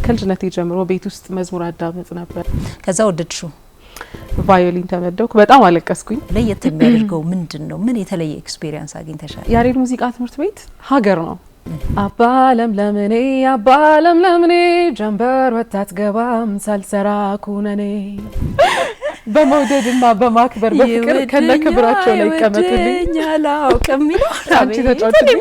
ከልጅነቴ ጀምሮ ቤት ውስጥ መዝሙር አዳምጥ ነበር። ከዛ ወደድሽው? ቫዮሊን ተመደኩ። በጣም አለቀስኩኝ። ለየት የሚያደርገው ምንድነው? ምን የተለየ ኤክስፒሪየንስ አግኝተሻል? ያሬድ ሙዚቃ ትምህርት ቤት ሀገር ነው። አባለም ለምኔ ጀንበር ወጣት ገባም ሳልሰራ ኩነኔ በመውደድና በማክበር በፍቅር ከነክብራቸው ላይ ይቀመጡልኝ አላውቅም ይላል። አንቺ ተጫውተሽ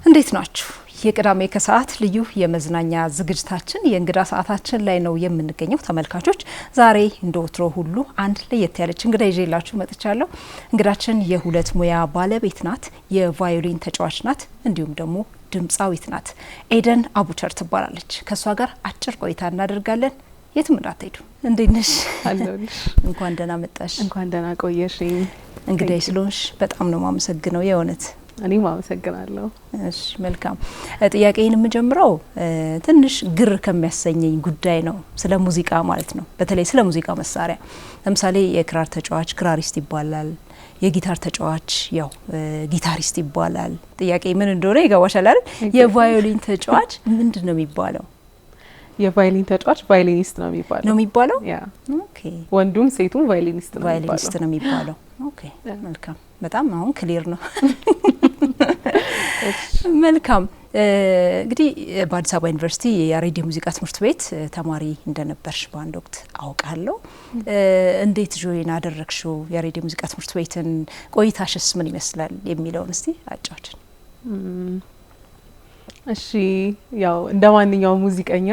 እንዴት ናችሁ? የቅዳሜ ከሰዓት ልዩ የመዝናኛ ዝግጅታችን የእንግዳ ሰዓታችን ላይ ነው የምንገኘው። ተመልካቾች ዛሬ እንደወትሮ ሁሉ አንድ ለየት ያለች እንግዳ ይዤላችሁ መጥቻለሁ። እንግዳችን የሁለት ሙያ ባለቤት ናት፣ የቫዮሊን ተጫዋች ናት፣ እንዲሁም ደግሞ ድምጻዊት ናት። ኤደን አቡቸር ትባላለች። ከሷ ጋር አጭር ቆይታ እናደርጋለን። የትም እንዳትሄዱ። እንዴት ነሽ? አለሁልሽ። እንኳን ደህና መጣሽ። እንኳን ደህና ቆየሽኝ። እንግዳይ ስለሆንሽ በጣም ነው ማመሰግነው የእውነት። እኔም አመሰግናለሁ። እሺ መልካም። ጥያቄን የምጀምረው ትንሽ ግር ከሚያሰኘኝ ጉዳይ ነው፣ ስለ ሙዚቃ ማለት ነው። በተለይ ስለ ሙዚቃ መሳሪያ ለምሳሌ የክራር ተጫዋች ክራሪስት ይባላል፣ የጊታር ተጫዋች ያው ጊታሪስት ይባላል። ጥያቄ ምን እንደሆነ ይገባሻል አይደል? የቫዮሊን ተጫዋች ምንድነው የሚባለው? የቫዮሊን ተጫዋች ቫዮሊኒስት ነው የሚባለው። ያ ኦኬ። ወንዱም ሴቱም ቫዮሊኒስት ነው የሚባለው። ኦኬ መልካም። በጣም አሁን ክሊር ነው። መልካም። እንግዲህ በአዲስ አበባ ዩኒቨርሲቲ የያሬድ ሙዚቃ ትምህርት ቤት ተማሪ እንደነበርሽ በአንድ ወቅት አውቃለሁ። እንዴት ጆይን አደረግሽው ያሬድ ሙዚቃ ትምህርት ቤትን? ቆይታሽስ ምን ይመስላል የሚለውን እስቲ አጫውችን። እሺ ያው እንደማንኛውም ሙዚቀኛ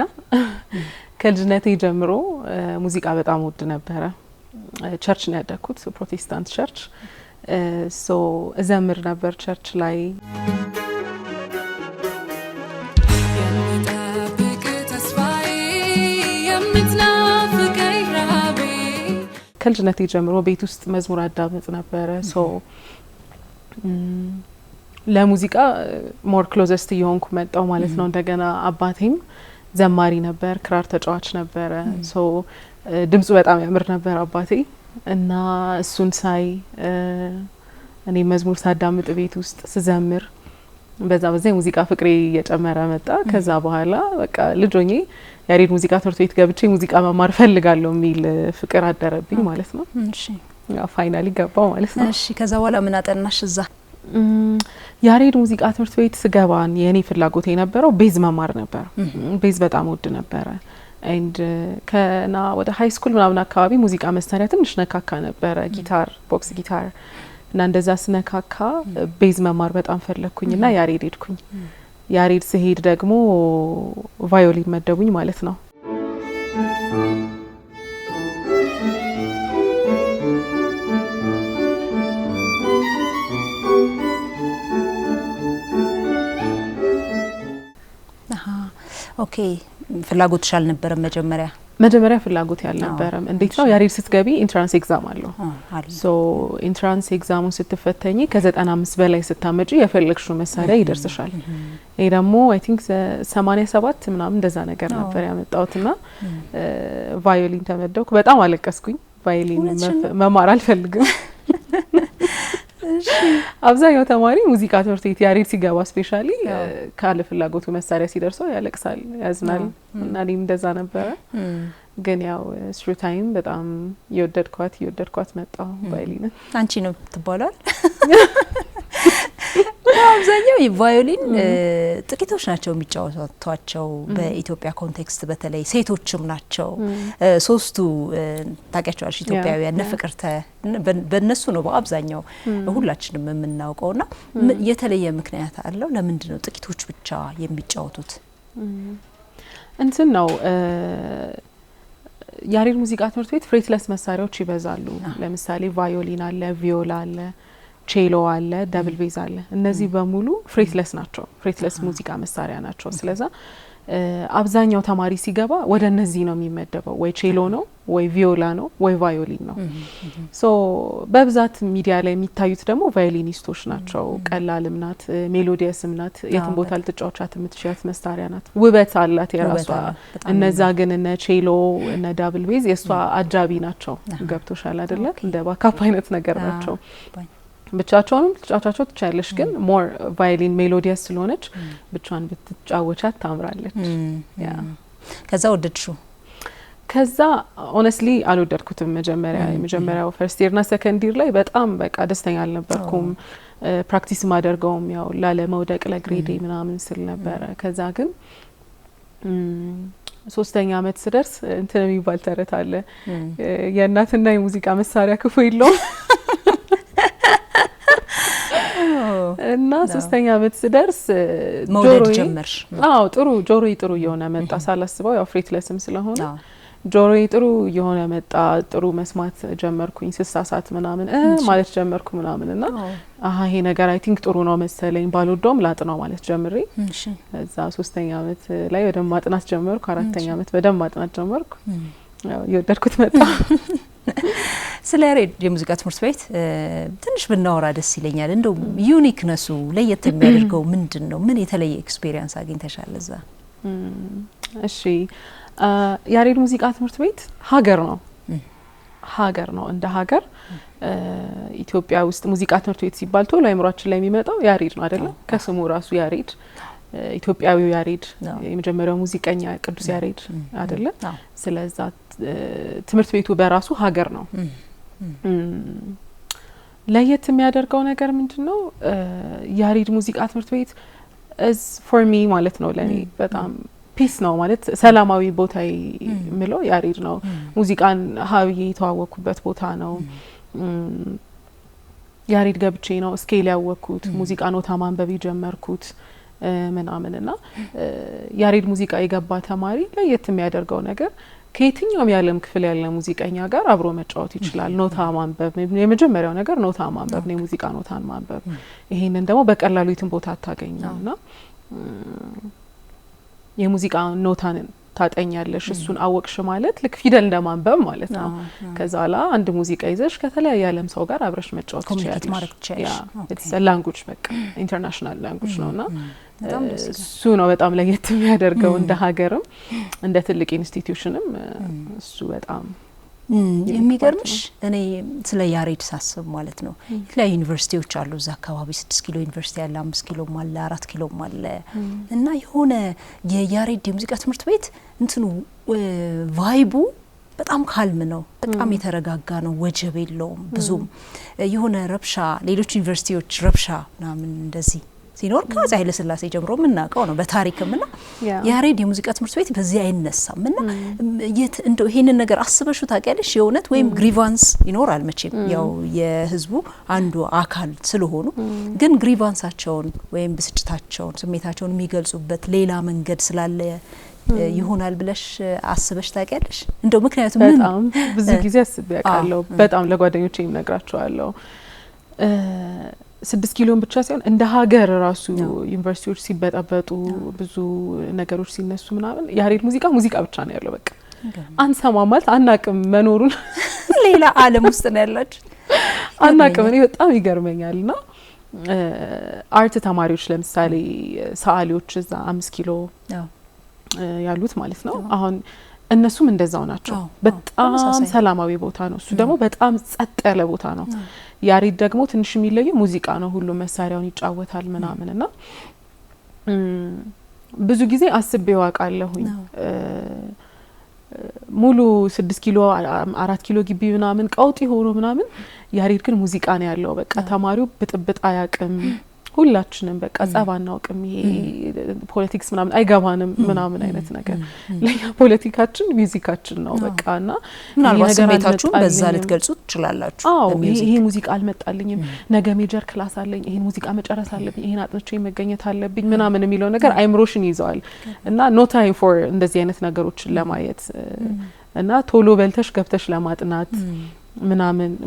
ከልጅነቴ ጀምሮ ሙዚቃ በጣም ወድ ነበረ። ቸርች ነው ያደግኩት፣ ፕሮቴስታንት ቸርች። ሶ እዘምር ነበር ቸርች ላይ። ከልጅነቴ ጀምሮ ቤት ውስጥ መዝሙር አዳምጥ ነበረ። ሶ ለሙዚቃ ሞር ክሎዘስት እየሆንኩ መጣው ማለት ነው። እንደገና አባቴም ዘማሪ ነበር፣ ክራር ተጫዋች ነበረ። ሶ ድምጹ በጣም ያምር ነበር አባቴ እና እሱን ሳይ እኔ መዝሙር ሳዳምጥ ቤት ውስጥ ስዘምር በዛ የሙዚቃ ፍቅሬ እየጨመረ መጣ። ከዛ በኋላ በቃ ልጅ ሆኜ ያሬድ ሙዚቃ ትምህርት ቤት ገብቼ ሙዚቃ መማር ፈልጋለሁ የሚል ፍቅር አደረብኝ ማለት ነው። እሺ ያው ፋይናሊ ገባው ማለት ነው። እሺ ከዛ በኋላ ምን አጠናሽ እዛ? ያሬድ ሙዚቃ ትምህርት ቤት ስገባን የኔ ፍላጎት የነበረው ቤዝ መማር ነበር። ቤዝ በጣም ወድ ነበረ። ኤንድ ከና ወደ ሃይ ስኩል ምናምን አካባቢ ሙዚቃ መሳሪያ ትንሽ ነካካ ነበረ፣ ጊታር፣ ቦክስ ጊታር እና እንደዛ ስነካካ ቤዝ መማር በጣም ፈለኩኝና ያሬድ ሄድኩኝ። ያሬድ ስሄድ ደግሞ ቫዮሊን መደቡኝ ማለት ነው። ኦኬ ፍላጎትሽ አልነበረም መጀመሪያ ፍላጎት ያልነበረም። እንዴት ነው ያሬድ ስትገቢ ኢንትራንስ ኤግዛም አለው። ሶ ኢንትራንስ ኤግዛሙን ስትፈተኝ ከ95 በላይ ስታመጪ የፈለግሽው መሳሪያ ይደርስሻል። ይሄ ደግሞ አይ ቲንክ 87 ምናምን እንደዛ ነገር ነበር ያመጣውትና ቫዮሊን ተመደኩ። በጣም አለቀስኩኝ። ቫዮሊን መማር አልፈልግም። አብዛኛው ተማሪ ሙዚቃ ትምህርት ቤት ያሬድ ሲገባ ስፔሻሊ ካለ ፍላጎቱ መሳሪያ ሲደርሰው ያለቅሳል፣ ያዝናል እና እኔም እንደዛ ነበረ። ግን ያው ስሩ ታይም በጣም የወደድኳት መጣው ቫዮሊን። አንቺ ነው ትባላል። አብዛኛው የቫዮሊን ጥቂቶች ናቸው የሚጫወቷቸው በኢትዮጵያ ኮንቴክስት፣ በተለይ ሴቶችም ናቸው። ሶስቱ ታውቂያቸዋለሽ ኢትዮጵያውያን ነፍቅርተ በእነሱ ነው በአብዛኛው ሁላችንም የምናውቀውና የተለየ ምክንያት አለው? ለምንድን ነው ጥቂቶች ብቻ የሚጫወቱት? እንትን ነው ያሬድ ሙዚቃ ትምህርት ቤት ፍሬትለስ መሳሪያዎች ይበዛሉ። ለምሳሌ ቫዮሊን አለ፣ ቪዮላ አለ፣ ቼሎ አለ፣ ደብል ቤዝ አለ። እነዚህ በሙሉ ፍሬትለስ ናቸው፣ ፍሬትለስ ሙዚቃ መሳሪያ ናቸው። ስለዛ አብዛኛው ተማሪ ሲገባ ወደ እነዚህ ነው የሚመደበው፣ ወይ ቼሎ ነው ወይ ቪዮላ ነው ወይ ቫዮሊን ነው። ሶ በብዛት ሚዲያ ላይ የሚታዩት ደግሞ ቫዮሊኒስቶች ናቸው። ቀላልም ናት፣ ሜሎዲየስም ናት፣ የትም ቦታ ልትጫወቻት የምትችላት መሳሪያ ናት። ውበት አላት የራሷ። እነዛ ግን እነ ቼሎ እነ ዳብል ቤዝ የእሷ አጃቢ ናቸው። ገብቶሻል አይደለ? እንደ ባካፕ አይነት ነገር ናቸው። ብቻቸውንም ልትጫወቻቸው ትችያለሽ፣ ግን ሞር ቫዮሊን ሜሎዲየስ ስለሆነች ብቻዋን ብትጫወቻት ታምራለች። ከዛ ወደድሽው? ከዛ ኦነስትሊ አልወደድኩትም። የመጀመሪያው ፈርስት ይርና ሰከንድ ይር ላይ በጣም በቃ ደስተኛ አልነበርኩም። ፕራክቲስ ማደርገውም ያው ላለመውደቅ ለግሬዴ ምናምን ስል ነበረ። ከዛ ግን 3ኛ አመት ስደርስ እንትን የሚባል ተረት አለ፣ የእናትና የሙዚቃ መሳሪያ ክፉ የለውም። እና 3ኛ አመት ስደርስ መውደድ ጀመርሽ? አዎ ጆሮዬ ጥሩ እየሆነ መጣ። ሳላስበው ያው ፍሬትለስም ስለሆነ ጆሮዬ ጥሩ እየሆነ መጣ። ጥሩ መስማት ጀመርኩኝ። ስሳሳት ምናምን ማለት ጀመርኩ ምናምን እና ይሄ ነገር አይ ቲንክ ጥሩ ነው መሰለኝ ባልወደውም ላጥናው ማለት ጀምሬ እዛ 3ኛ አመት ላይ በደንብ ማጥናት ጀመርኩ። 4ኛ አመት በደንብ ማጥናት ጀመርኩ። ያው የወደድኩት መጣ። ስለ ያሬድ የሙዚቃ ትምህርት ቤት ትንሽ ብናወራ ደስ ይለኛል። እንደው ዩኒክነሱ ለየት የሚያደርገው ምንድነው? ምን የተለየ ኤክስፒሪየንስ አግኝተሻል እዛ? እሺ ያሬድ ሙዚቃ ትምህርት ቤት ሀገር ነው እንደ ሀገር ኢትዮጵያ ውስጥ ሙዚቃ ትምህርት ቤት ሲባል ቶሎ አይምሯችን ላይ የሚመጣው ያሬድ ነው አይደለ? ከስሙ ራሱ ያሬድ ኢትዮጵያዊው ያሬድ የመጀመሪያው ሙዚቀኛ ቅዱስ ያሬድ አይደለ? ስለዛ ትምህርት ቤቱ በራሱ ሀገር ነው። ለየት የሚያደርገው ነገር ምንድነው? ያሬድ ሙዚቃ ትምህርት ቤት is for me ማለት ነው ለኔ በጣም ፒስ ነው ማለት ሰላማዊ ቦታ ምለው ያሬድ ነው። ሙዚቃን ሀብዬ የተዋወቅኩበት ቦታ ነው። ያሬድ ገብቼ ነው ስኬል ያወቅኩት፣ ሙዚቃ ኖታ ማንበብ ጀመርኩት ምናምንና ያሬድ ሙዚቃ የገባ ተማሪ ለየት የሚያደርገው ነገር ከየትኛውም የዓለም ክፍል ያለ ሙዚቀኛ ጋር አብሮ መጫወት ይችላል። ኖታ ማንበብ የመጀመሪያው ነገር ኖታ ማንበብ ነው፣ የሙዚቃ ኖታን ማንበብ። ይሄንን ደግሞ በቀላሉ የትም ቦታ አታገኙና የሙዚቃ ኖታን ታጠኛለሽ። እሱን አወቅሽ ማለት ልክ ፊደል እንደማንበብ ማለት ነው። ከዛላ አንድ ሙዚቃ ይዘሽ ከተለያየ ዓለም ሰው ጋር አብረሽ መጫወት ትችያለሽ። it's a language በቃ ኢንተርናሽናል ላንጉዌጅ ነውና እሱ ነው በጣም ለየት የሚያደርገው እንደ ሀገርም እንደ ትልቅ ኢንስቲትዩሽንም እሱ በጣም የሚገርምሽ። እኔ ስለ ያሬድ ሳስብ ማለት ነው የተለያዩ ዩኒቨርሲቲዎች አሉ እዛ አካባቢ 6 ኪሎ ዩኒቨርሲቲ አለ፣ 5 ኪሎም አለ፣ 4 ኪሎም አለ እና የሆነ የያሬድ የሙዚቃ ትምህርት ቤት እንትኑ ቫይቡ በጣም ካልም ነው፣ በጣም የተረጋጋ ነው፣ ወጀብ የለውም ብዙም የሆነ ረብሻ ሌሎች ዩኒቨርሲቲዎች ረብሻ ምናምን እንደዚህ ሲኖር ከዛ ኃይለ ሥላሴ ጀምሮ ምናቀው ነው በታሪክምና ያሬድ የሙዚቃ ትምህርት ቤት በዚህ አይነሳምና እንደው ይሄንን ነገር አስበሹ ታውቂያለሽ? የእውነት ወይም ግሪቫንስ ይኖራል መቼም ያው የህዝቡ አንዱ አካል ስለሆኑ ግን ግሪቫንሳቸውን ወይም ብስጭታቸውን ስሜታቸውን የሚገልጹበት ሌላ መንገድ ስላለ ይሆናል ብለሽ አስበሽ ታውቂያለሽ? እንደው ምክንያቱም በጣም ብዙ ጊዜ አስቤ ያውቃለሁ። በጣም ለጓደኞቼም ነግራቸዋለሁ። 6 ኪሎን ብቻ ሳይሆን እንደ ሀገር ራሱ ዩኒቨርሲቲዎች ሲበጣበጡ ብዙ ነገሮች ሲነሱ ምናምን ያሬድ ሙዚቃ ብቻ ነው ያለው። በቃ አንሰማ ማለት አናቅም መኖሩን ሌላ ዓለም ውስጥ ነው ያላችሁ አናቅም። እኔ በጣም ይገርመኛልና አርት ተማሪዎች ለምሳሌ ሰዓሊዎች እዛ 5 ኪሎ ያሉት ማለት ነው አሁን እነሱም እንደዛው ናቸው። በጣም ሰላማዊ ቦታ ነው። እሱ ደግሞ በጣም ጸጥ ያለ ቦታ ነው። ያሬድ ደግሞ ትንሽ የሚለየው ሙዚቃ ነው። ሁሉ መሳሪያውን ይጫወታል ምናምንና ብዙ ጊዜ አስቤው አውቃለሁኝ ሙሉ 6 ኪሎ 4 ኪሎ ግቢ ምናምን ቀውጢ ሆኖ ምናምን ያሬድ ግን ሙዚቃ ነው ያለው። በቃ ተማሪው ብጥብጥ አያቅም። ሁላችንም በቃ ጸባና አውቅም ይሄ ፖለቲክስ ምናምን አይገባንም ምናምን አይነት ነገር ለኛ ፖለቲካችን ሙዚቃችን ነው በቃና ምናልባት ስሜታችሁን በዛ ልትገልጹ ትችላላችሁ። ይሄ ሙዚቃ አልመጣልኝም፣ ነገ ሜጀር ክላስ አለኝ፣ ይሄን ሙዚቃ መጨረስ አለብኝ፣ ይሄን አጥንቼ መገኘት አለብኝ ምናምን የሚለው ነገር አይምሮሽን ይዘዋል እና ኖ ታይም ፎር እንደዚህ አይነት ነገሮችን ለማየት እና ቶሎ በልተሽ ገብተሽ ለማጥናት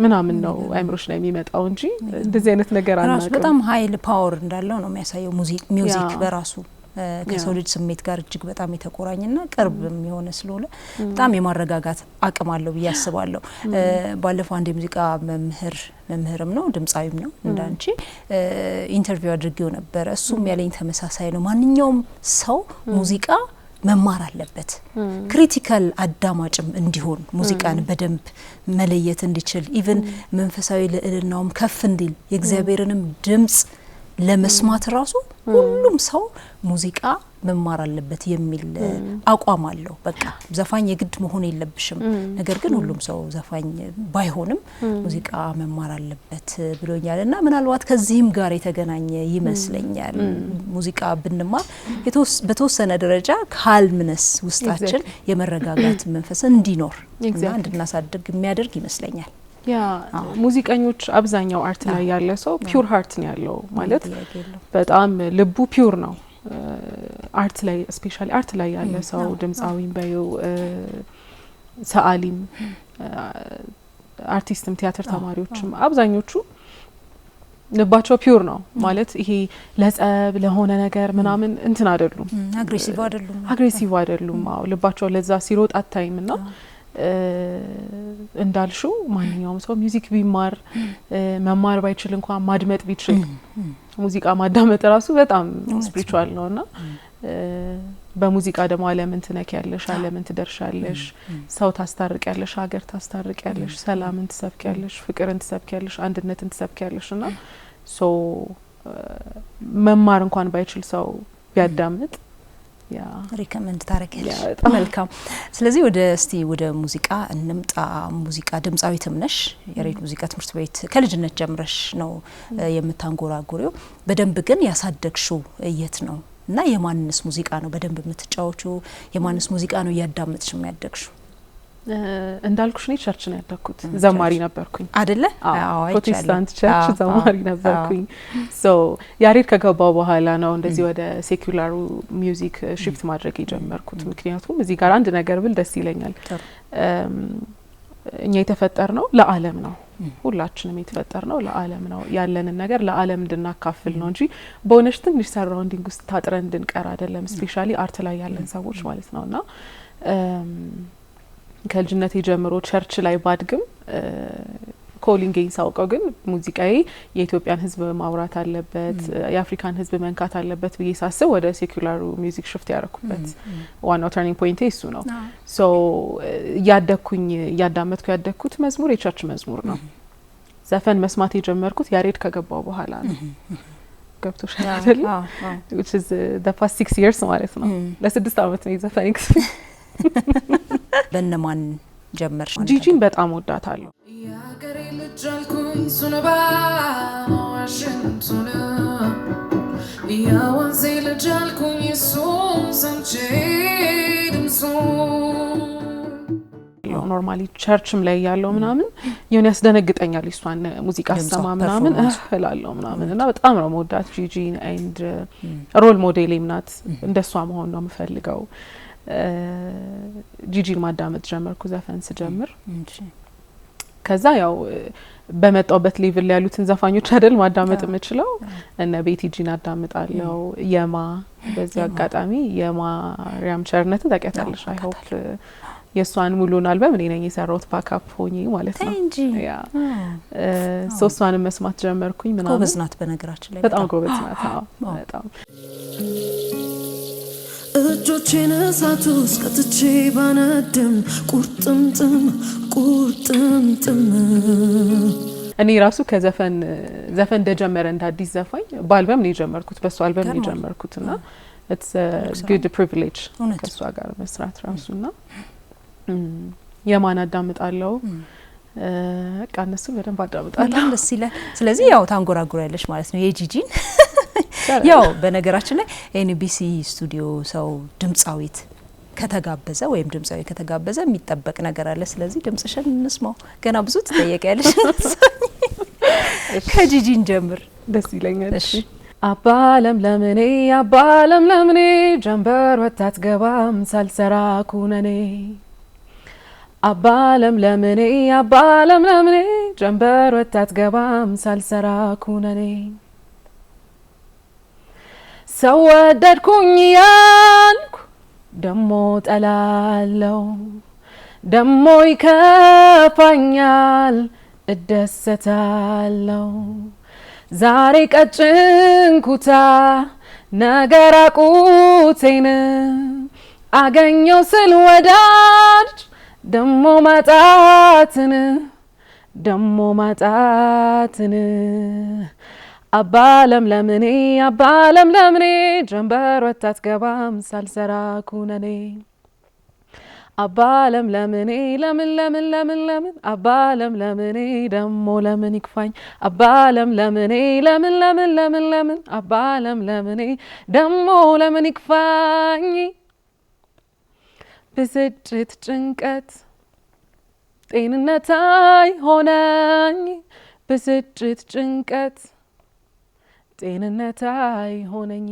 ምናምን ነው አይምሮሽ ላይ የሚመጣው እንጂ እንደዚህ አይነት ነገር አናውቅም። በጣም ኃይል ፓወር እንዳለው ነው የሚያሳየው ሙዚክ በራሱ ከሰው ልጅ ስሜት ጋር እጅግ በጣም የተቆራኘና ቅርብ የሚሆነ ስለሆነ በጣም የማረጋጋት አቅም አለው ብዬ አስባለሁ። ባለፈው አንድ የሙዚቃ መምህርም ነው ድምጻዊም ነው እንዳንቺ ኢንተርቪው አድርጌው ነበር። እሱም ያለኝ ተመሳሳይ ነው። ማንኛውም ሰው ሙዚቃ መማር አለበት፣ ክሪቲካል አዳማጭም እንዲሆን ሙዚቃን በደንብ መለየት እንዲችል ኢቭን መንፈሳዊ ልዕልናውም ከፍ እንዲል የእግዚአብሔርንም ድምጽ ለመስማት ራሱ ሁሉም ሰው ሙዚቃ መማር አለበት የሚል አቋም አለው። በቃ ዘፋኝ የግድ መሆን የለብሽም፣ ነገር ግን ሁሉም ሰው ዘፋኝ ባይሆንም ሙዚቃ መማር አለበት ብሎኛልና ምናልባት ከዚህም ጋር የተገናኘ ይመስለኛል። ሙዚቃ ብንማር በተወሰነ ደረጃ ካልምነስ ውስጣችን የመረጋጋት መንፈስ እንዲኖር እና እንድናሳድግ የሚያደርግ ይመስለኛል። ያ ሙዚቀኞች አብዛኛው አርት ላይ ያለ ሰው ፒውር ሃርት ነው ያለው ማለት በጣም ልቡ ፒውር ነው። አርት ላይ ስፔሻሊ አርት ላይ ያለ ሰው ድምጻዊም በየው ሰዓሊም አርቲስትም ቲያትር ተማሪዎችም አብዛኞቹ ልባቸው ፒውር ነው ማለት ይሄ ለጸብ ለሆነ ነገር ምናምን እንትን አይደሉም፣ አግሬሲቭ አይደሉም። አዎ ልባቸው ለዛ ሲሮጥ አታይምና እንዳልሽው ማንኛውም ሰው ሚውዚክ ቢማር መማር ባይችል እንኳን ማድመጥ ቢችል ሙዚቃ ማዳመጥ ራሱ በጣም ስፒሪቹዋል ነውና በሙዚቃ ደግሞ ዓለምን ትነኪያለሽ፣ ዓለምን ትደርሻለሽ፣ ሰው ታስታርቂያለሽ፣ ሀገር ታስታርቂያለሽ፣ ሰላምን ትሰብኪያለሽ፣ ፍቅርን ትሰብኪያለሽ፣ አንድነትን ትሰብኪያለሽ እና ሶ መማር እንኳን ባይችል ሰው ቢያዳምጥ ያ ሪከመንድ ታረጋለሽ። መልካም። ስለዚህ ወደ ሙዚቃ እንምጣ። ሙዚቃ ድምጻዊትም ነሽ፣ የሬድ ሙዚቃ ትምህርት ቤት ከልጅነት ጀምረሽ ነው የምታንጎራጉሪው። በደንብ ግን ያሳደግሽው የት ነው እና የማንስ ሙዚቃ ነው በደንብ የምትጫወቹ? የማንስ ሙዚቃ ነው ያዳመጥሽ የሚያደግሽው? እንዳልኩሽ ነው ቸርች ነው ያደኩት። ዘማሪ ነበርኩኝ አይደለ? ፕሮቴስታንት ቸርች ዘማሪ ነበርኩኝ። ሶ ያሬድ ከገባው በኋላ ነው እንደዚህ ወደ ሴኩላሩ ሚውዚክ ሽፍት ማድረግ የጀመርኩት። ምክንያቱም እዚህ ጋር አንድ ነገር ብል ደስ ይለኛል። እኛ የተፈጠርነው ለዓለም ነው። ሁላችንም የተፈጠርነው ለዓለም ነው። ያለንን ነገር ለዓለም እንድናካፍል ነው እንጂ በሆነች ትንሽ ሰራውንዲንግ ውስጥ ታጥረን እንድንቀር አይደለም። ስፔሻሊ አርት ላይ ያለን ሰዎች ማለት ነውና ከልጅነቴ ጀምሮ ቸርች ላይ ባድግም ኮሊንጌን ሳውቀው ግን ሙዚቃዬ የኢትዮጵያን ሕዝብ ማውራት አለበት፣ የአፍሪካን ሕዝብ መንካት አለበት ብዬ ሳስብ ወደ ሴኩላሩ ሚውዚክ ሽፍት ያደረኩበት ዋናው ተርኒንግ ፖይንቴ እሱ ነው። ሶ እያዳመጥኩ ያደግኩት መዝሙር የቸርች መዝሙር ነው። ዘፈን መስማት የጀመርኩት ያሬድ ከገባው በኋላ ነው። ገብቶሻል አይደል? which is the past 6 years ማለት ነው። ለ6 አመት ነው የዘፈን ኤክስፒሪየንስ። በእነማን ጀመርሽ? ጂጂን በጣም ወዳታለሁ። ያገሬ ልጅ አልኩኝ ሱነባ ዋሽንግተን ያወንዜ ልጅ አልኩኝ እሱን ሰምቼ ድምፁን ኖርማሊ ቸርችም ላይ ያለው ምናምን የሆነ ያስደነግጠኛል። እሷን ሙዚቃ ሰማ ምናምን እላለሁ ምናምን እና በጣም ነው መወዳት ጂጂን ኤንድ ሮል ሞዴሌም ናት። እንደሷ መሆን ነው የምፈልገው። ጂጂን ማዳመጥ ጀመርኩ ዘፈን ስጀምር። ከዛ ያው በመጣውበት ሌቭል ላይ ያሉትን ዘፋኞች አይደል ማዳመጥ የምችለው እነ ቤቲ ጂን አዳምጣለሁ። የማ በዚህ አጋጣሚ የማርያም ቸርነትን ታውቂያታለሽ? አይ ሆፕ የሷን ሙሉን አልበም እኔ ነኝ የሰራሁት ባካፕ ሆኜ ማለት ነው። ያ ሶስቷን መስማት ጀመርኩኝ ምናምን። ጎበዝ ናት በነገራችን ላይ በጣም ጎበዝ ናት። በጣም እጆቼን እሳት ውስጥ ከትቼ ባነድም ቁርጥምጥም እኔ ራሱ ከዘፈን እንደጀመረ እንደ አዲስ ዘፋኝ በአልበም ነው የጀመርኩት። በሱ አልበም ነው የጀመርኩትና it's a good privilege ከሷ ጋር መስራት ራሱና የማን አዳምጣለሁ በቃ እነሱ በደንብ አዳምጣለሁ። በጣም ደስ ይላል። ስለዚህ ያው ታንጎራጉራለሽ ማለት ነው የጂጂን። ያው በነገራችን ላይ ኤንቢሲ ስቱዲዮ ሰው ድምጻዊት ከተጋበዘ ወይም ድምጻዊ ከተጋበዘ የሚጠበቅ ነገር አለ። ስለዚህ ድምጽሽን እንስማው። ገና ብዙ ትጠየቂያለሽ። ከጂጂን ጀምር። ደስ ይለኛል። እሺ አባለም ለምኔ ጀንበር ወጣት ገባም ሳልሰራ ኩነኔ አባለም ለምኔ ጀንበር ወጣት ገባም ሳልሰራ ኩነኔ ሰው ወደድኩኝ ያልኩ ደሞ ጠላለው ደሞ ይከፋኛል እደሰታለው ዛሬ ቀጭንኩታ ነገር አቁቴን አገኘው ስል ወዳጅ ደሞ ማጣትን አባለም ለምኔ ጀንበር ወጣት ገባም ሳልሰራ ኩነኔ አባለም ለምኔ ለምን አባለም ለምኔ ደሞ ለምን ይክፋኝ አባለም ለምኔ ለምን አባለም ለምኔ ደሞ ለምን ይክፋኝ ብስጭት ጭንቀት ጤንነት አይሆነኝ ብስጭት ጭንቀት ጤንነት አይሆነኝ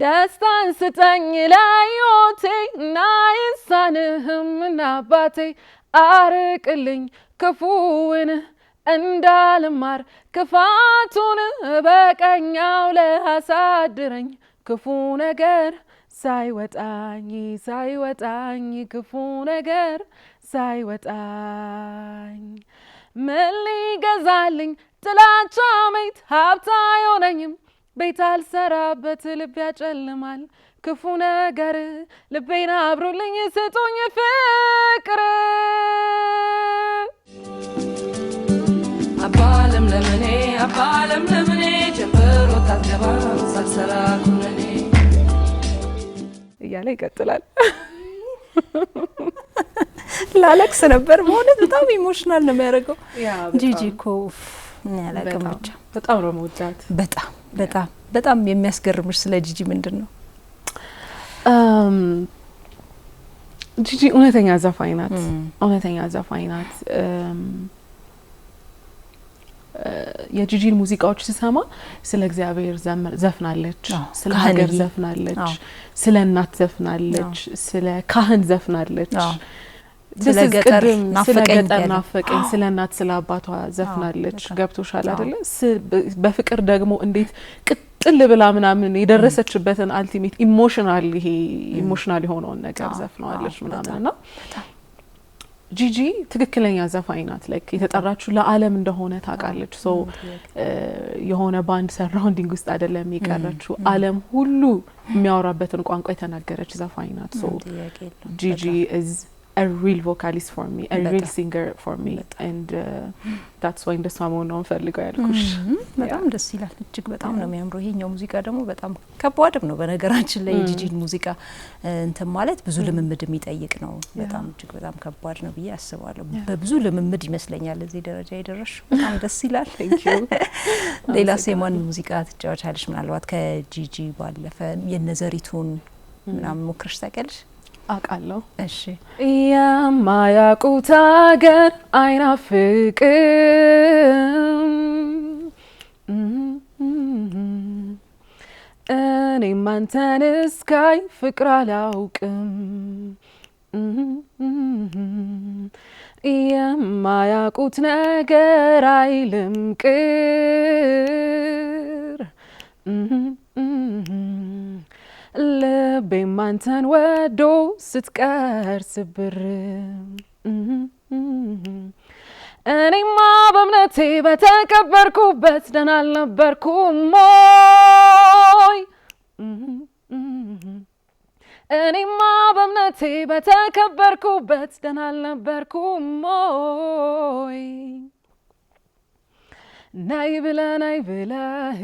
ደስታን ስጠኝ ለሕይወቴ ናይሳንህም ናባቴ አርቅልኝ ክፉውን እንዳልማር ክፋቱን በቀኛው ለአሳድረኝ ክፉ ነገር ሳይወጣኝ ክፉ ነገር ሳይወጣኝ ምን ሊገዛልኝ ጥላቻ ሜት ሀብታ አይሆነኝም ቤት አልሰራበት ልብ ያጨልማል ክፉ ነገር ልቤን አብሩልኝ ስጡኝ ፍቅር አባለም ለምኔ ጀንበር ወጣት ገባም ሳልሰራ ኩነኔ እያለ ይቀጥላል። ላለቅስ ነበር ማለት በጣም ኢሞሽናል ነው የሚያደርገው። ጂጂ እኮ ያላቀም ብቻ በጣም ነው መውጣት በጣም የሚያስገርምሽ ስለ ጂጂ ምንድነው? ጂጂ እውነተኛ ዘፋኝ ናት። የጂጂን ሙዚቃዎች ስሰማ ስለ እግዚአብሔር ዘፍናለች፣ ስለ ሀገር ዘፍናለች፣ ስለ እናት ዘፍናለች፣ ስለ ካህን ዘፍናለች፣ ስለ ገጠር ናፈቀኝ፣ ስለ እናት ስለ አባቷ ዘፍናለች። ገብቶሻል አይደለ? በፍቅር ደግሞ እንዴት ቅጥል ብላ ምናምን የደረሰችበትን አልቲሜት ኢሞሽናል የሆነውን ነገር ዘፍናለች ምናምንና ጂጂ ትክክለኛ ዘፋኝ ናት። ላይክ የተጠራችው ለዓለም እንደሆነ ታውቃለች። ሶ የሆነ ባንድ ሰራውንዲንግ ውስጥ አይደለም የቀረችው ዓለም ሁሉ የሚያወራበትን ቋንቋ የተናገረች ዘፋኝ ናት። ሶ ጂጂ is a real vocalist for me, a real singer for me, and that's why እንደሷ መሆን ነው ፈልገው ያልኩሽ። በጣም ደስ ይላል። እጅግ በጣም ነው የሚያምረው። ይሄኛው ሙዚቃ ደግሞ በጣም ከባድም ነው በነገራችን ላይ የጂጂን ሙዚቃ እንትን ማለት ብዙ ልምምድ የሚጠይቅ ነው። በጣም እጅግ በጣም ከባድ ነው ብዬ አስባለሁ። በብዙ ልምምድ ይመስለኛል እዚህ ደረጃ የደረስሽው። በጣም ደስ ይላል። Thank you። ሌላ የማን ሙዚቃ ትጫወቻለሽ? ምናልባት ከጂጂ ባለፈ የነዘሪቱን ምናምን ሞክረሽ ታውቂያለሽ? አውቃለሁ። እሺ። የማያውቁት ሀገር አይናፍቅም እኔም አንተን እስካይ ፍቅር አላውቅም የማያውቁት ነገር አይልም ቅር ልቤም አንተን ወዶ ስትቀር ስብር እኔማ በእምነቴ በተከበርኩበት ደህና አልነበርኩም ሞይ እኔማ በእምነቴ በተከበርኩበት ደህና አልነበርኩም ሞይ ናይ ብለህ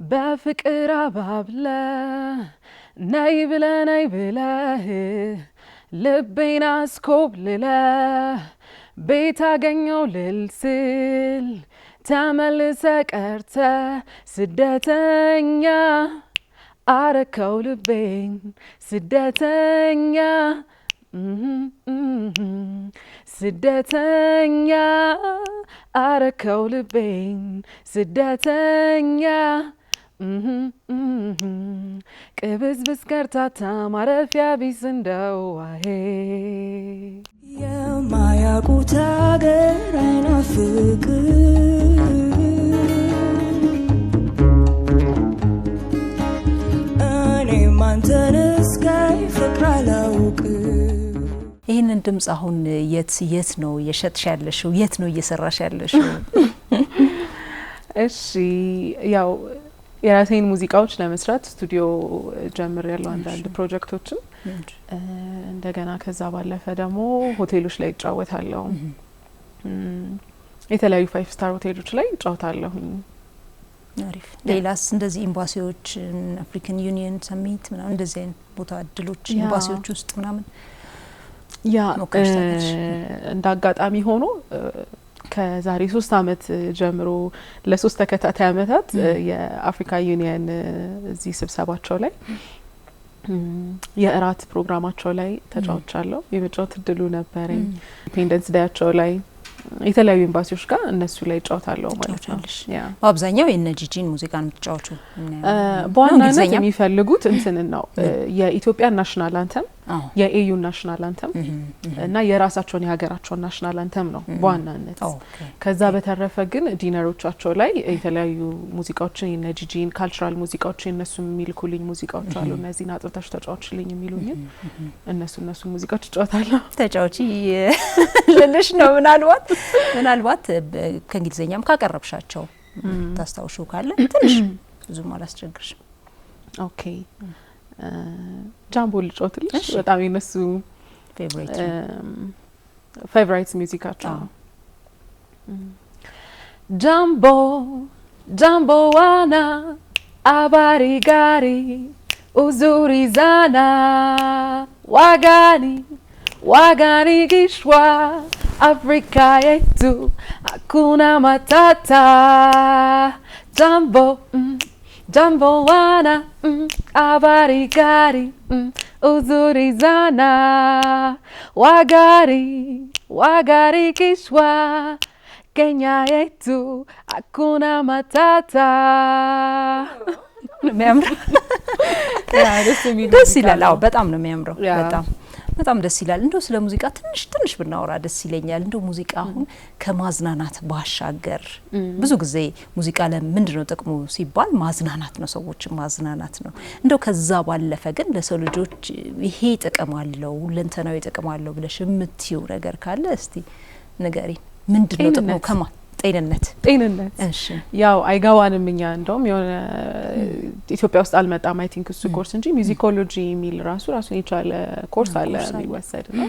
በፍቅር አባብለ ናይ ብለህ ልቤን አስኮብልለ ቤት አገኘው ልልስል ተመልሰ ቀርተ ስደተኛ አረከው ልቤን ስደተኛ ስደተኛ አረከው ልቤን ስደተኛ ቅብዝብዝ ከርታታ ማረፊያ ቢስ እንደው ዋሄ የማያውቁት ሀገር አይናፍቅም ይህንን ድምጽ አሁን የት ነው እየሸጥሽ ያለሽው? የት ነው እየሰራሽ ያለሽው? እሺ ያው የራሴን ሙዚቃዎች ለመስራት ስቱዲዮ ጀምር ያለው አንዳንድ ፕሮጀክቶችን እንደገና ከዛ ባለፈ ደግሞ ሆቴሎች ላይ እጫወታለሁ። የተለያዩ 5 ስታር ሆቴሎች ላይ እጫወታለሁ። አሪፍ። ሌላስ እንደዚህ ኤምባሲዎች፣ አፍሪካን ዩኒየን ሰሚት ምናምን እንደዚህ አይነት ቦታ እድሎች ኤምባሲዎች ውስጥ ምናምን ያ እንደ አጋጣሚ ሆኖ ከዛሬ 3 አመት ጀምሮ ለ3 ተከታታይ አመታት የአፍሪካ ዩኒየን እዚህ ስብሰባቸው ላይ የእራት ፕሮግራማቸው ላይ ተጫውቻለሁ። የመጫወት እድሉ ነበረኝ። ኢንዲፔንደንስ ዳያቸው ላይ የተለያዩ ኤምባሲዎች ጋር እነሱ ላይ እጫወታለሁ ማለት ነው። ያ በአብዛኛው የነጂጂን ሙዚቃ ነው የምትጫወቹ? በዋናነት የሚፈልጉት እንትንን ነው የኢትዮጵያ ናሽናል አንተም የኤዩ ናሽናል አንተም እና የራሳቸውን የሀገራቸውን ናሽናል አንተም ነው በዋናነት። ከዛ በተረፈ ግን ዲነሮቻቸው ላይ የተለያዩ ሙዚቃዎችን የነጂጂን ካልቸራል ሙዚቃዎችን እነሱ የሚልኩልኝ ሙዚቃዎች አሉ። እነዚህን አጥርተሽ ተጫዋችልኝ የሚሉኝ እነሱ ሙዚቃዎች እጫወታለሁ። ተጫዋች ልልሽ ነው። ምናልባት ከእንግሊዘኛም ካቀረብሻቸው ታስታውሹ ካለ ትንሽ ብዙም አላስቸግርሽም። ኦኬ ጃምቦ ልጫወትልሽ። በጣም የነሱ ፌቨራይት ሙዚቃቸው ነው። ጃምቦ ዋና አባሪጋሪ uzuri zana wagani gishwa Afrika yetu hakuna matata jambo wana habari gari uzuri zana wagari gishwa Kenya yetu hakuna matata የሚያምር ደስ ይላል። አዎ በጣም ነው የሚያምረው። በጣም ደስ ይላል። እንደው ስለ ሙዚቃ ትንሽ ብናወራ ደስ ይለኛል። እንደው ሙዚቃ አሁን ከማዝናናት ባሻገር ብዙ ጊዜ ሙዚቃ ለምንድነው ጥቅሙ ሲባል ማዝናናት ነው፣ ሰዎችን ማዝናናት ነው። እንደው ከዛ ባለፈ ግን ለሰው ልጆች ይሄ ጥቅም አለው፣ ሁለንተናዊ ጥቅም አለው ብለሽ የምትይው ነገር ካለ እስቲ ንገሪኝ። ምንድነው ጥቅሙ? ከማን ጤንነት። እሺ ያው አይጋዋንም እኛ እንደውም የሆነ ኢትዮጵያ ውስጥ አልመጣም አይ ቲንክ እሱ ኮርስ እንጂ ሙዚኮሎጂ የሚል ራሱን የቻለ ኮርስ አለ የሚወሰድ ነው።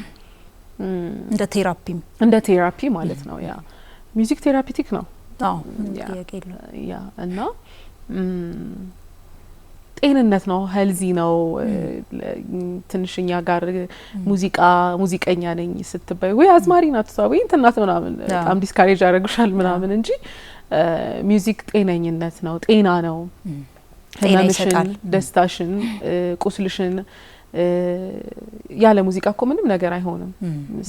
እንደ ቴራፒ ማለት ነው። ያ ሚውዚክ ቴራፒቲክ ነው። አዎ ያ እና ጤንነት ነው፣ ሄልዚ ነው። ትንሽኛ ጋር ሙዚቀኛ ነኝ ስትባይ ወይ አዝማሪ ናት ወይ እንትናት ምናምን በጣም ዲስካሬጅ ያደርጉሻል ምናምን እንጂ ሚውዚክ ጤነኝነት ነው፣ ጤና ነው። ህመምሽን፣ ደስታሽን፣ ቁስልሽን ያለ ሙዚቃ እኮ ምንም ነገር አይሆንም።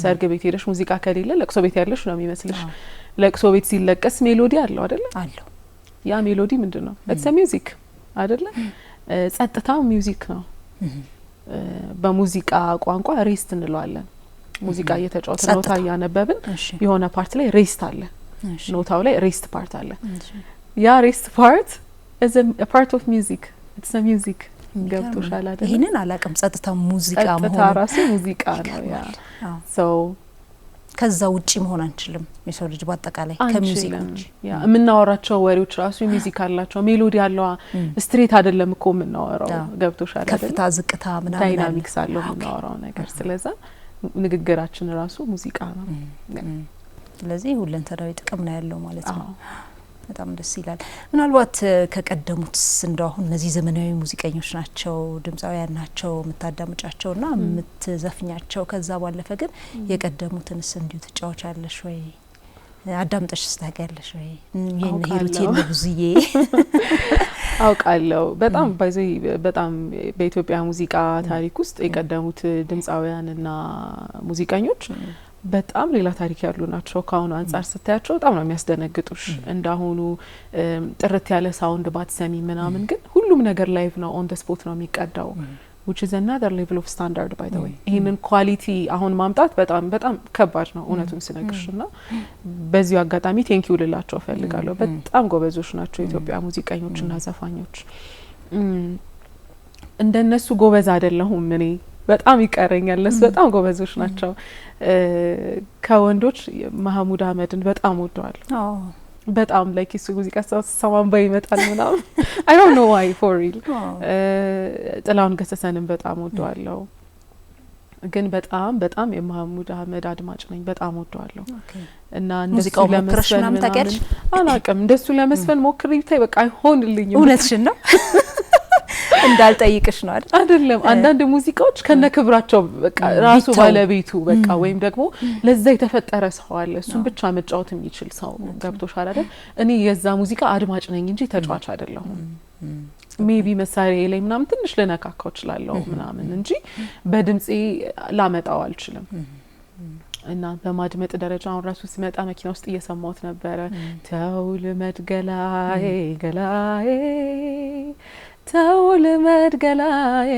ሰርግ ቤት ሄደሽ ሙዚቃ ከሌለ ለቅሶ ቤት ያለሽ ነው የሚመስልሽ። ለቅሶ ቤት ሲለቀስ ሜሎዲ አለው አይደለ? አለው። ያ ሜሎዲ ምንድነው? ኢትስ ሚውዚክ አይደለ? ጸጥታ ሚውዚክ ነው። በሙዚቃ ቋንቋ ሬስት እንለዋለን። ሙዚቃ እየተጫወተ ኖታ እያነበብን የሆነ ፓርት ላይ ሬስት አለ። ኖታው ላይ ሬስት ፓርት አለ። ያ ሬስት ፓርት is a part of music. It's a music. ገብቶሻል አይደል? ይሄንን አላቅም። ጸጥታ ሙዚቃ መሆኑ ጸጥታ ራሱ ሙዚቃ ነው። ያ so ከዛ ውጪ መሆን አንችልም። የሰው ልጅ በአጠቃላይ ከሙዚቃ ውጪ ያ የምናወራቸው ወሬዎች ራሱ ሙዚቃ አላቸው። ሜሎዲ አለው። ስትሬት አይደለም እኮ የምናወራው። ገብቶሻል አይደል? ከፍታ ዝቅታ ምናምን ዳይናሚክስ አለው የምናወራው ነገር። ስለዚህ ንግግራችን ራሱ ሙዚቃ ነው። ስለዚህ ሁለንተናዊ ጥቅም ነው ያለው ማለት ነው። በጣም ደስ ይላል። ምናልባት ከቀደሙት እንደው አሁን እነዚህ ዘመናዊ ሙዚቀኞች ናቸው፣ ድምጻውያን ናቸው የምታዳምጫቸውና የምትዘፍኛቸው። ከዛ ባለፈ ግን የቀደሙትንስ እንዲሁ ትጫወቻለሽ ወይ? አዳምጠሽ ታውቂያለሽ ወይ? የነ ሂሩቴን ንጉዝዬ አውቃለሁ። በጣም በኢትዮጵያ ሙዚቃ ታሪክ ውስጥ የቀደሙት ድምጻውያንና ሙዚቀኞች በጣም ሌላ ታሪክ ያሉ ናቸው። ካሁኑ አንጻር ስታያቸው በጣም ነው የሚያስደነግጡሽ። እንዳሁኑ ጥርት ያለ ሳውንድ ባትሰሚ ምናምን፣ ግን ሁሉም ነገር ላይቭ ነው፣ ኦን ደ ስፖት ነው የሚቀዳው which is another level of standard by the way። ይሄንን ኳሊቲ አሁን ማምጣት በጣም ከባድ ነው እውነቱን ስነግርሽና በዚሁ አጋጣሚ ቴንክ ዩ ልላቸው ፈልጋለሁ። በጣም ጎበዞች ናቸው የኢትዮጵያ ሙዚቀኞችና ዘፋኞች። እንደነሱ ጎበዝ አይደለሁም እኔ በጣም ይቀረኛል። እነሱ በጣም ጎበዞች ናቸው። ከወንዶች መሐሙድ አህመድን በጣም ወደዋለሁ። በጣም ላይክ እሱ ሙዚቃ ሰማንባ ይመጣል ምናምን I don't know why for real። ጥላሁን ገሰሰንም በጣም ወደዋለሁ። ግን በጣም የመሐሙድ አህመድ አድማጭ ነኝ። በጣም ወደዋለሁ። እና እንደሱ ለመስፈን ምናምን አላውቅም። እንደሱ ለመስፈን ሞክሬ ብታይ በቃ አይሆንልኝም። እውነትሽን ነው እንዳልጠይቅሽ ነው አይደለም። አንዳንድ ሙዚቃዎች ከነክብራቸው በቃ ራሱ ባለቤቱ በቃ ወይም ደግሞ ለዛ የተፈጠረ ሰው አለ እሱን ብቻ መጫወት የሚችል ሰው ገብቶሻል አይደል? እኔ የዛ ሙዚቃ አድማጭ ነኝ እንጂ ተጫዋች አይደለሁም። ሜቢ መሳሪያ ላይ ምናምን ትንሽ ልነካካው እችላለሁ ምናምን እንጂ በድምጼ ላመጣው አልችልም። እና በማድመጥ ደረጃ አሁን ራሱ ሲመጣ መኪና ውስጥ እየሰማሁት ነበረ። ተው ልመድ ገላዬ ገላዬ ተው ልመድ ገላዬ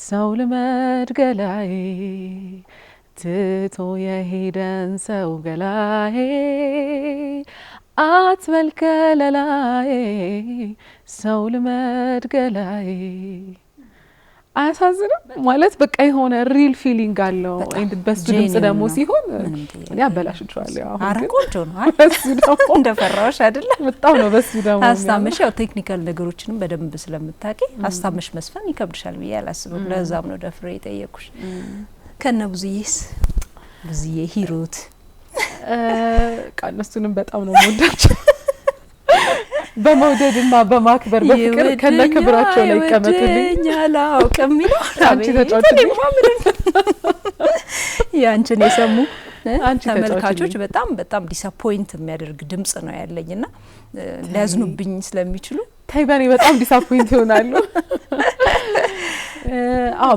ሰው ልመድ ገላዬ ትቶ የሄደን ሰው ገላዬ አትበል ከለላዬ ሰው ልመድ ገላዬ። አያሳዝንም? ማለት በቃ የሆነ ሪል ፊሊንግ አለው። እንድ በሱ ድምጽ ደግሞ ሲሆን እኔ አበላሽቻለሁ። አሁን ቆንጆ ነው እንደፈራሽ አይደለ? በጣም ነው በሱ ደግሞ አስታምሽ። ያው ቴክኒካል ነገሮችንም በደንብ ስለምታቂ አስታምሽ መስፈን ይከብድሻል ብዬ አላስብም። ለዛም ነው ደፍሬ የጠየኩሽ። ከነ ብዙዬስ ብዙዬ ሂሩት እነሱንም በጣም ነው የምወዳቸው። በመውደድና በማክበር በፍቅር ከነክብራቸው ላይ ቀመጡልኝ። አላውቅም ይላል አንቺ ተጫውተሽ ያንቺን የሰሙ ተመልካቾች በጣም ዲስአፖይንት የሚያደርግ ድምጽ ነው ያለኝና ሊያዝኑብኝ ስለሚችሉ ታይባኔ በጣም ዲስአፖይንት ይሆናሉ።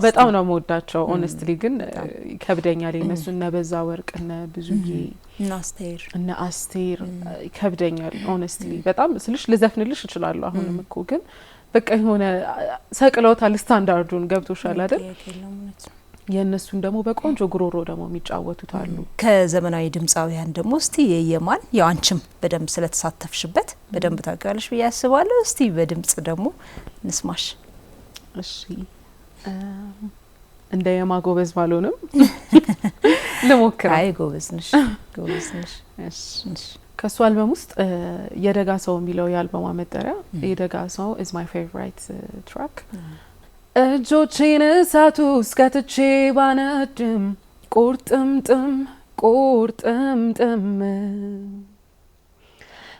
በጣም ነው የምወዳቸው። ኦነስትሊ ግን ከብደኛል። እነሱና በዛ ወርቅና ብዙዬ እና አስቴር ከብደኛል። ኦነስትሊ በጣም ስልሽ ልዘፍንልሽ እችላለሁ አሁንም እኮ ግን በቃ የሆነ ሰቅለውታል ስታንዳርዱን። ገብቶሻል አይደል? የእነሱን ደግሞ በቆንጆ ጉሮሮ ደግሞ የሚጫወቱት አሉ። ከዘመናዊ ድምጻውያን ደግሞ እስቲ የየማን ያው አንቺም በደንብ ስለተሳተፍሽበት በደንብ ታውቂያለሽ ብዬ አስባለሁ። እስቲ በድምጽ ደግሞ እንስማሽ። እሺ እንደ የማ ጎበዝ ባልሆንም ልሞክር። አይ ጎበዝ ነሽ። እሺ ከሱ አልበም ውስጥ የደጋ ሰው የሚለው የአልበሙ መጠሪያ የደጋ ሰው is my favorite track። እጆቼን እሳቱ እስከትቼ ባነድም ቁርጥምጥም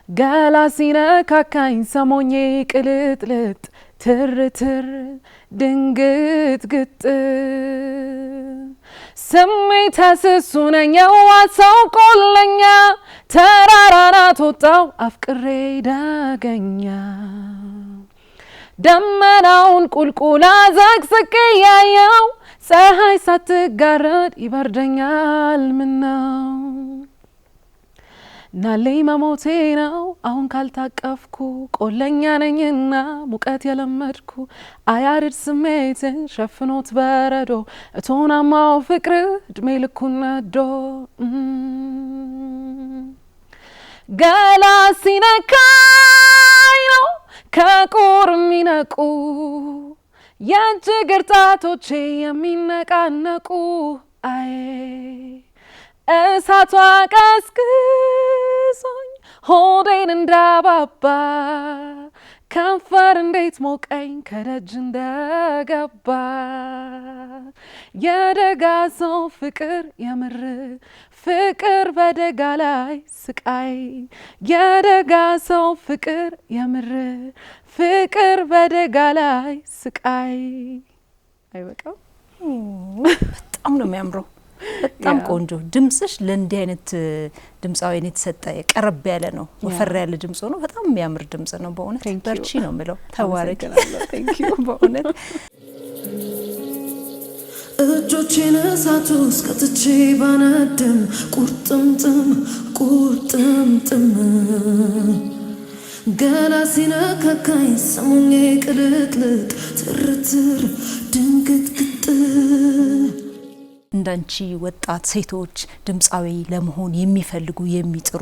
ገላ ሲነካካኝ ሰሞኜ ቅልጥልጥ ትርትር ድንግጥግጥ ስሜት ስሱ ነኝ የዋሰው ቆለኛ ተራራናት ወጣው አፍቅሬ ዳገኛ ደመናውን ቁልቁላ ዘቅዝቅ ያየው ፀሐይ ሳትጋረድ ይበርደኛል ምነው ናለይ መሞቴ ነው አሁን ካልታቀፍኩ ቆለኛ ነኝና ሙቀት የለመድኩ አያርድ ስሜትን ሸፍኖት በረዶ እቶናማው ፍቅር እድሜ ልኩን ነዶ ገላ ሲነካኝ ነው ከቁር የሚነቁ የእጅግር ጣቶቼ የሚነቃነቁ አይ እሳቷ ቀስቅሶኝ ሆዴን እንዳባባ ከንፈር እንዴት ሞቀኝ ከደጅ እንደገባ የደጋ ሰው ፍቅር የምር ፍቅር በደጋ ላይ ስቃይ የደጋ ሰው ፍቅር የምር ፍቅር በደጋ ላይ ስቃይ። አይበቃም? በጣም ነው የሚያምረው። በጣም ቆንጆ ድምጽሽ ለእንዲህ አይነት ድምጻዊን የተሰጠ ቀረብ ያለ ነው። ወፈር ያለ ድምጽ ነው። በጣም የሚያምር ድምጽ ነው በእውነት። በርቺ ነው የምለው። ተባረክ። በእውነት እጆቼን እሳቱ እስከትቼ ባነድም ቁርጥምጥም ገላ ሲነካካኝ ሰሞኜ ቅልጥልጥ ትርትር ድንግጥግጥ እንዳንቺ ወጣት ሴቶች ድምጻዊ ለመሆን የሚፈልጉ የሚጥሩ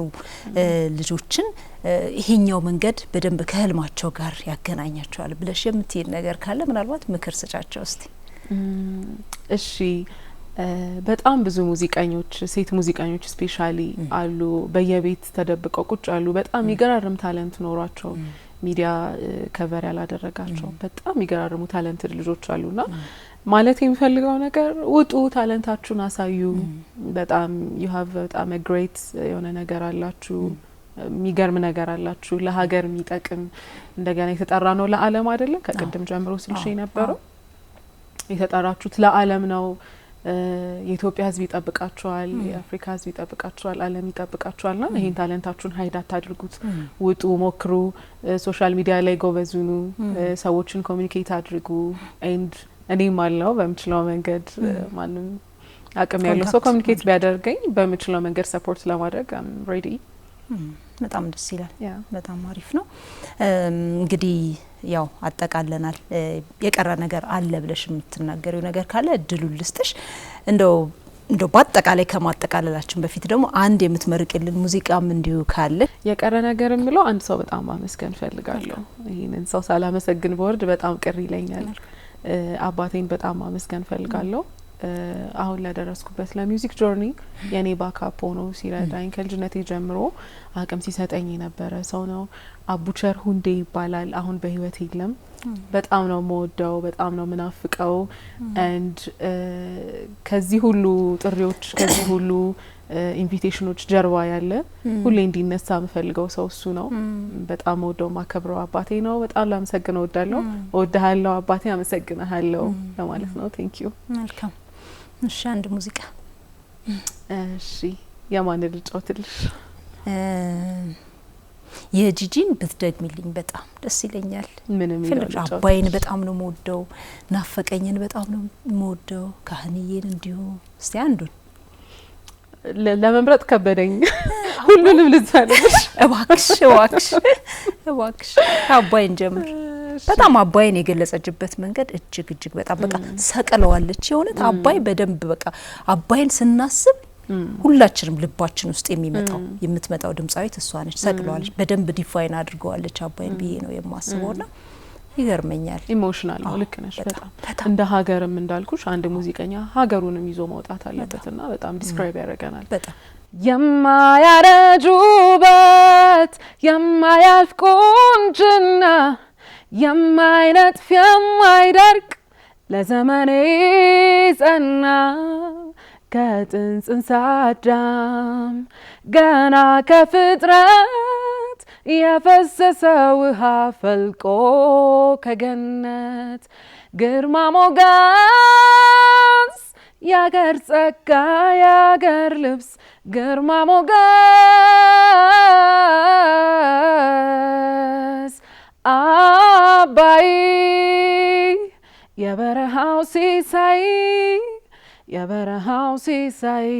ልጆችን ይሄኛው መንገድ በደንብ ከህልማቸው ጋር ያገናኛቸዋል ብለሽ የምትይል ነገር ካለ ምናልባት ምክር ስጫቸው እስቲ። እሺ በጣም ብዙ ሙዚቀኞች ሴት ሙዚቀኞች ስፔሻሊ አሉ በየቤት ተደብቀው ቁጭ አሉ በጣም ይገራርም ታለንት ኖሯቸው ሚዲያ ከቨር ያላደረጋቸው በጣም ይገራርሙ ታለንትድ ልጆች አሉና ማለት የሚፈልገው ነገር ውጡ ታለንታችሁን አሳዩ በጣም you have በጣም a great የሆነ ነገር አላችሁ የሚገርም ነገር አላችሁ ለሀገር የሚጠቅም እንደገና የተጠራ ነው ለዓለም አይደለም ከቅድም ጀምሮ ስልሽ የነበረው የተጠራችሁት ለዓለም ነው የኢትዮጵያ ህዝብ ይጠብቃችኋል የአፍሪካ ህዝብ ይጠብቃችኋል ዓለም ይጠብቃችኋልና ይሄን ታለንታችሁን ሃይድ አታድርጉት ውጡ ሞክሩ ሶሻል ሚዲያ ላይ ጎበዙኑ ሰዎችን ኮሙኒኬት አድርጉ ኤንድ እኔም አለው በምችለው መንገድ ማንም አቅም ያለው ሰው ኮሙኒኬት ቢያደርገኝ በምችለው መንገድ ሰፖርት ለማድረግ አም ሬዲ በጣም ደስ ይላል በጣም አሪፍ ነው እንግዲህ ያው አጠቃለናል የቀረ ነገር አለ ብለሽ የምትናገሪው ነገር ካለ እድሉን ልስጥሽ እንደው በአጠቃላይ ከማጠቃለላችን በፊት ደግሞ አንድ የምትመርቅልን ሙዚቃም እንዲሁ ካለ የቀረ ነገር የሚለው አንድ ሰው በጣም ማመስገን ፈልጋለሁ ይሄንን ሰው ሳላመሰግን በወርድ በጣም ቅር ይለኛል አባቴን በጣም ማመስገን ፈልጋለሁ አሁን ለደረስኩበት ለሚውዚክ ጆርኒ የኔ ባካፕ ሆኖ ሲረዳኝ ከልጅነቴ ጀምሮ አቅም ሲሰጠኝ የነበረ ሰው ነው አቡቸር ሁንዴ ይባላል አሁን በህይወት የለም በጣም ነው የምወደው በጣም ነው ምናፍቀው and ከዚህ ሁሉ ጥሪዎች ከዚህ ሁሉ ኢንቪቴሽኖች ጀርባ ያለ ሁሌ እንዲነሳ የምፈልገው ሰው እሱ ነው በጣም ወደው ማከብረው አባቴ ነው በጣም ላመሰግነው ወዳለሁ ወደሃለው አባቴ አመሰግናለሁ ለማለት ነው ቴንክ ዩ መልካም እሺ አንድ ሙዚቃ እሺ የማን ልጫወትልሽ የጂጂን ብትደግሚልኝ በጣም ደስ ይለኛል ምንም ይላል አባይን በጣም ነው የምወደው ናፈቀኝን በጣም ነው የምወደው ካህንዬን እንዲሁ እስቲ አንዱን ለመምረጥ ከበደኝ ሁሉንም ልትፈልግሽ እባክሽ አባይን ጀምር በጣም አባይን የገለጸችበት መንገድ እጅግ በጣም በቃ ሰቀለዋለች የሆነት አባይ በደንብ በቃ አባይን ስናስብ ሁላችንም ልባችን ውስጥ የምትመጣው ድምጻዊት እሷ ነች ሰቅለዋለች በደንብ ዲፋይን አድርገዋለች አባይን ብዬ ነው የማስበውና ይገርመኛል ኢሞሽናል ነው ልክ ነሽ በጣም እንደ ሀገርም እንዳልኩሽ አንድ ሙዚቀኛ ሀገሩንም ይዞ መውጣት አለበትና በጣም ዲስክራይብ ያደርገናል በጣም የማያረጁበት የማያልፍ ቁንጅና የማይነጥፍ የማይደርቅ ለዘመኔ ጸና ከጥንት አዳም ገና ከፍጥረት የፈሰሰ ውሃ ፈልቆ ከገነት ግርማ ሞገስ ያገር ጸጋ ያገር ልብስ ግርማ ሞገስ አባይ የበረሃው ሲሳይ የበረሃው ሲሳይ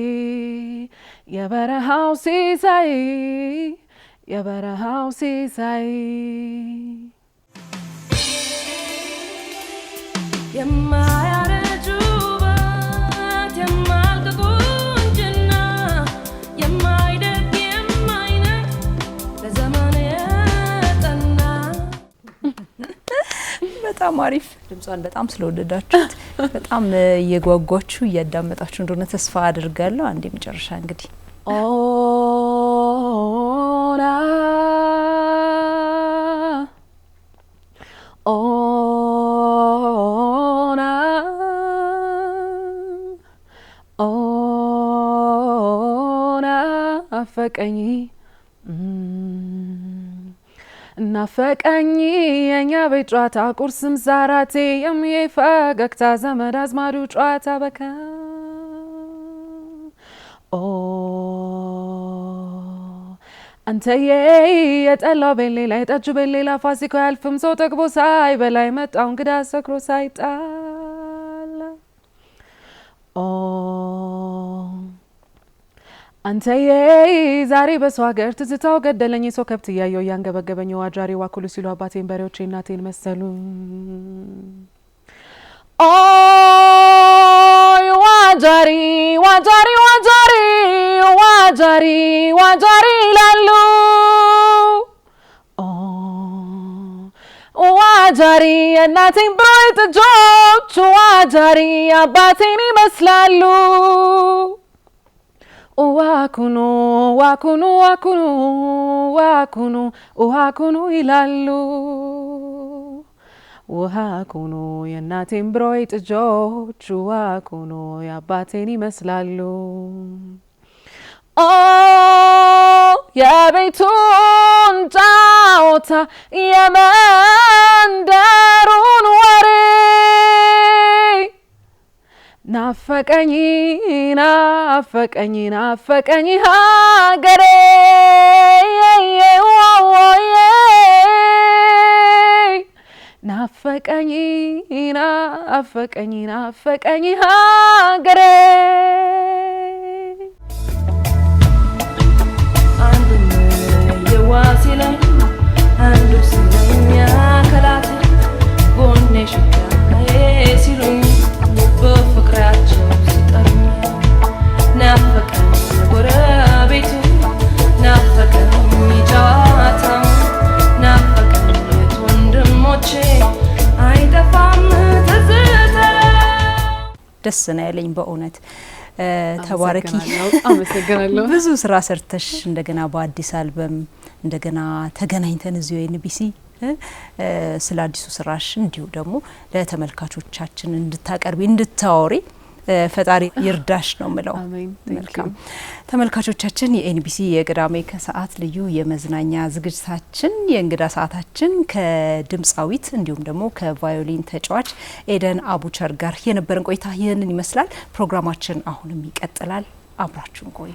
የበረሃው ሲሳይ የበረሃው ሲሳይ የማያረጁበት የማያልቅ ቁንጅና የማይደግ የማይነቅ ለዘመን የጠና በጣም አሪፍ ድምጿን በጣም ስለወደዳችሁት በጣም እየጓጓችሁ እያዳመጣችሁ እንደሆነ ተስፋ አድርጋለሁ አንዴ መጨረሻ እንግዲህ ናፈቀኝ ናፈቀኝ የኛ ቤት ጨዋታ ቁርስም ዛራቴ የሚፈገግታ ዘመድ አዝማዱ ጨዋታ በካ አንተዬ የጠላው ቤሌላ የጠጁ ቤሌላ ፋሲካ ያልፍም ሰው ጠግቦ ሳይበላ መጣው እንግዳ ሰክሮ ሳይጣል አንተዬ ዛሬ በሰው ሀገር ትዝታው ገደለኝ ሰው ከብት እያየው እያንገበገበኝ ዋጃሪ ዋኩሉ ሲሉ አባቴን በሬዎቼ እናቴን መሰሉ ኦይ ዋጃሪ ዋጃሪ ዋጃሪ ዋጃሪ ዋጃሪ ይላሉ አጃሪ የእናቴን ብሮይ ጥጆች አጃሪ አባቴን ይመስላሉ ዋኩኑ ዋኩኑ ዋኩኑ ዋኩኑ ዋኩኑ ይላሉ ዋኩኑ የእናቴን ብሮይ ጥጆች ዋኩኑ የአባቴን ይመስላሉ የቤቱን ጫወታ የመንደሩን ወሬ ናፈቀኝ ናፈቀኝ ናፈቀኝ ሀገሬ ናፈቀኝ ናፈቀኝ ናፈቀኝ ሀገሬ ሲለኝ አንዱ ስለኛ ከላት ጎኔ ሽታዬ ሲሉኝ በፍቅራቸው ሲጠሩኝ ናፈቀኝ ጎረቤቱ ናፈቀኝ ጨዋታው ናፈቀኝ ወንድሞቼ አይጠፋም ትዝታ ደስ ነው ያለኝ በእውነት ተባረኪ አመሰግናለሁ ብዙ ስራ ሰርተሽ እንደገና በአዲስ አልበም እንደገና ተገናኝተን እዚሁ ኤንቢሲ ስለ አዲሱ ስራሽ እንዲሁ ደግሞ ለተመልካቾቻችን እንድታቀርቢ እንድታወሪ ፈጣሪ ይርዳሽ ነው ምለው መልካም ተመልካቾቻችን የኤንቢሲ የቅዳሜ ከሰዓት ልዩ የመዝናኛ ዝግጅታችን የእንግዳ ሰዓታችን ከድምጻዊት እንዲሁም ደግሞ ከቫዮሊን ተጫዋች ኤደን አቡቸር ጋር የነበረን ቆይታ ይህንን ይመስላል ፕሮግራማችን አሁንም ይቀጥላል አብራችሁን ቆዩ